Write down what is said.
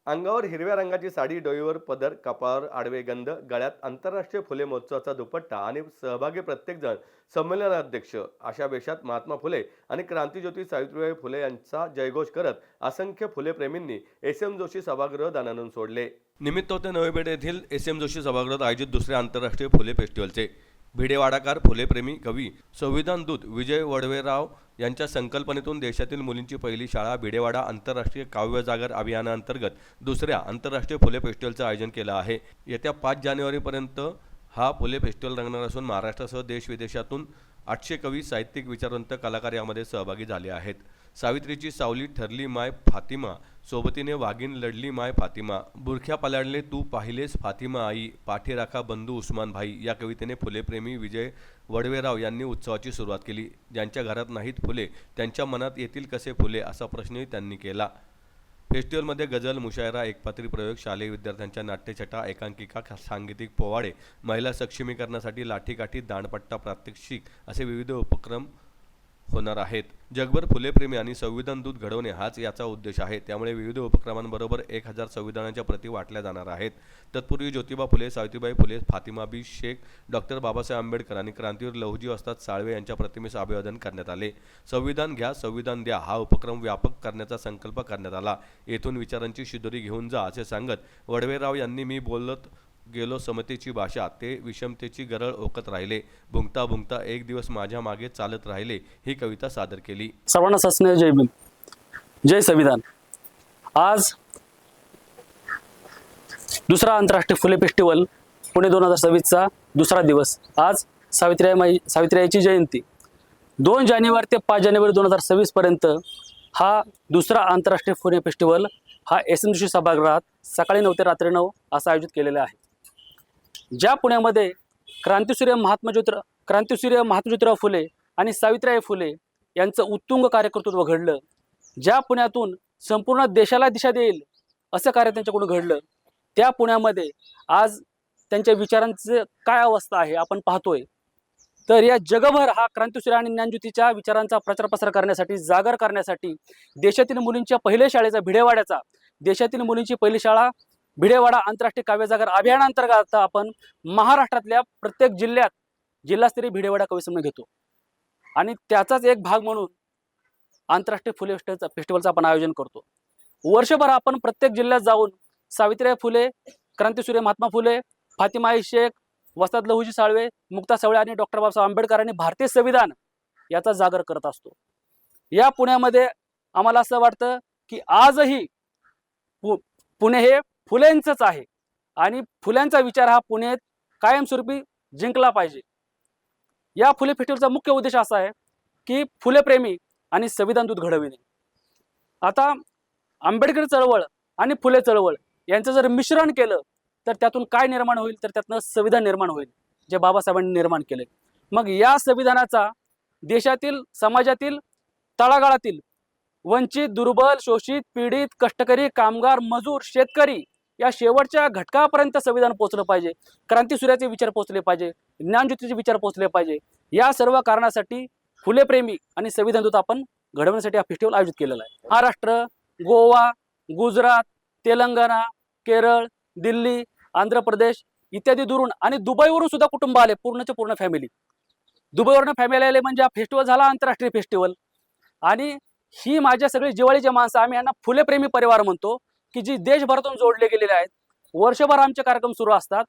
अंगावर हिरव्या रंगाची साडी, डोईवर पदर, कपाळावर आडवे गंध, गळ्यात आंतरराष्ट्रीय फुले महोत्सवाचा दुपट्टा आणि सहभागी प्रत्येकजण संमेलनाध्यक्ष अशा वेशात महात्मा फुले आणि क्रांतीज्योती सावित्रीबाई फुले यांचा जयघोष करत असंख्य फुलेप्रेमींनी एस एम जोशी सभागृह दानानून सोडले. निमित्त होते नवी पेठ येथील एस एम जोशी सभागृहात आयोजित दुसऱ्या आंतरराष्ट्रीय फुले फेस्टिवलचे. भिडेवाडाकार, फुलेप्रेमी, कवी, संविधान दूत विजय वडवेराव यांच्या संकल्पनेतून देशातील मुलींची पहिली शाळा भिडेवाडा आंतरराष्ट्रीय काव्य जागर अभियानाअंतर्गत दुसऱ्या आंतरराष्ट्रीय फुले फेस्टिवलचं आयोजन केलं आहे. येत्या 5 जानेवारीपर्यंत हा फुले फेस्टिवल रंगणार असून महाराष्ट्रासह देश विदेशातून 800 कवी, साहित्यिक, विचारवंत, कलाकार यामध्ये सहभागी झाले आहेत. सावित्रीची सावली ठरली माय फातिमा, सोबतीने वाघीण लढली माय फातिमा, बुरख्या पलाळले तू पाहिलेस फातिमा आई, पाठी राखा बंधू उस्मान भाई या कवितेने फुलेप्रेमी विजय वडवेराव यांनी उत्सवाची सुरुवात केली. ज्यांच्या घरात नाहीत फुले त्यांच्या मनात येतील कसे फुले असा प्रश्नही त्यांनी केला. फेस्टिवलमध्ये गझल, मुशायरा, एकपात्री प्रयोग, शालेय विद्यार्थ्यांच्या नाट्यछटा, एकांकिका, सांगीतिक पोवाडे, महिला सक्षमीकरणासाठी लाठीकाठी, दांडपट्टा, प्रात्यक्षिक असे विविध उपक्रम होणार आहेत. जगभर फुलेप्रेमी आणि संविधान दूत घडवणे हाच याचा उद्देश आहे. त्यामुळे विविध उपक्रमांबरोबर 1000 संविधानाच्या प्रती वाटल्या जाणार आहेत. तत्पूर्वी ज्योतिबा फुले, सावित्रीबाई फुले, फातिमा बी शेख, डॉक्टर बाबासाहेब आंबेडकर आणि क्रांतीवीर लहुजी वस्ताद साळवे यांच्या प्रतिमेस अभिवादन करण्यात आले. संविधान घ्या, संविधान द्या हा उपक्रम व्यापक करण्याचा संकल्प करण्यात आला. येथून विचारांची शिदोरी घेऊन जा असे सांगत वडवेराव यांनी मी बोलत गेलो समतेची भाषा, ते विषमतेची गरळ ओकत राहिले, भुंकता भुंकता एक दिवस माझ्या मागे चालत राहिले ही कविता सादर केली. सर्वांना सस्नेह जय भीम, जय संविधान. आज दुसरा आंतरराष्ट्रीय फुले फेस्टिवल पुणे 2026चा दुसरा दिवस. आज सावित्रीबाईची जयंती. 2 जानेवारी ते 5 जानेवारी 2026 पर्यंत हा दुसरा आंतरराष्ट्रीय फुले फेस्टिवल हा एस एम जोशी सभागृहात सकाळी 9 ते रात्री 9 असा आयोजित केलेला आहे. ज्या पुण्यामध्ये क्रांतीसूर्य महात्मा ज्योतिराव फुले आणि सावित्रीबाई फुले यांचं उत्तुंग कार्यकर्तृत्व घडलं, ज्या पुण्यातून संपूर्ण देशाला दिशा देईल असं कार्य त्यांच्याकडून घडलं, त्या पुण्यामध्ये आज त्यांच्या विचारांचं काय अवस्था आहे आपण पाहतोय. तर या जगभर हा क्रांतीसूर्य आणि ज्ञानज्योतीच्या विचारांचा प्रचार प्रसार करण्यासाठी, जागर करण्यासाठी देशातील मुलींच्या पहिल्या शाळेचा, भिडेवाड्याचा, देशातील मुलींची पहिली शाळा भिडेवाडा आंतरराष्ट्रीय काव्य जागर अभियानांतर्गत आपण महाराष्ट्रातल्या प्रत्येक जिल्ह्यात जिल्हास्तरीय भिडेवाडा कवी संमेलन घेतो आणि त्याचाच एक भाग म्हणून आंतरराष्ट्रीय फुले फेस्टिवलचं आपण आयोजन करतो. वर्षभर आपण प्रत्येक जिल्ह्यात जाऊन सावित्रीबाई फुले, क्रांतीसूर्य महात्मा फुले, फातिमा शेख, वस्ताद लहुजी साळवे, मुक्ता सावळे आणि डॉक्टर बाबासाहेब आंबेडकर आणि भारतीय संविधान याचा जागर करत असतो. या पुण्यामध्ये आम्हाला असं वाटतं की आजही पुणे हे फुलेंचंच आहे आणि फुल्यांचा विचार हा पुण्यात कायमस्वरूपी जिंकला पाहिजे. या फुले फेस्टिवलचा मुख्य उद्देश असा आहे की फुलेप्रेमी आणि संविधान दूत घडविणे. आता आंबेडकर चळवळ आणि फुले चळवळ यांचं जर मिश्रण केलं तर त्यातून काय निर्माण होईल, तर त्यातनं संविधान निर्माण होईल जे बाबासाहेबांनी निर्माण केले. मग या संविधानाचा देशातील, समाजातील, तळागाळातील वंचित, दुर्बल, शोषित, पीडित, कष्टकरी, कामगार, मजूर, शेतकरी या शेवटच्या घटकापर्यंत संविधान पोहोचलं पाहिजे. क्रांतीसूर्याचे विचार पोहोचले पाहिजे, ज्ञानज्योतीचे विचार पोहोचले पाहिजे. या सर्व कारणासाठी फुलेप्रेमी आणि संविधान दूत आपण घडवण्यासाठी हा फेस्टिवल आयोजित केलेला आहे. महाराष्ट्र, गोवा, गुजरात, तेलंगणा, केरळ, दिल्ली, आंध्र प्रदेश इत्यादी दुरून आणि दुबईवरून सुद्धा कुटुंब आले, पूर्णच्या पूर्ण फॅमिली. दुबईवरून फॅमिली आले म्हणजे हा फेस्टिवल झाला आंतरराष्ट्रीय फेस्टिवल. आणि ही माझ्या सगळी जिव्हाळीची माणसं, आम्ही यांना फुलेप्रेमी परिवार म्हणतो, की जी देशभरातून जोडले गेलेले आहेत. वर्षभर आमचे कार्यक्रम सुरू असतात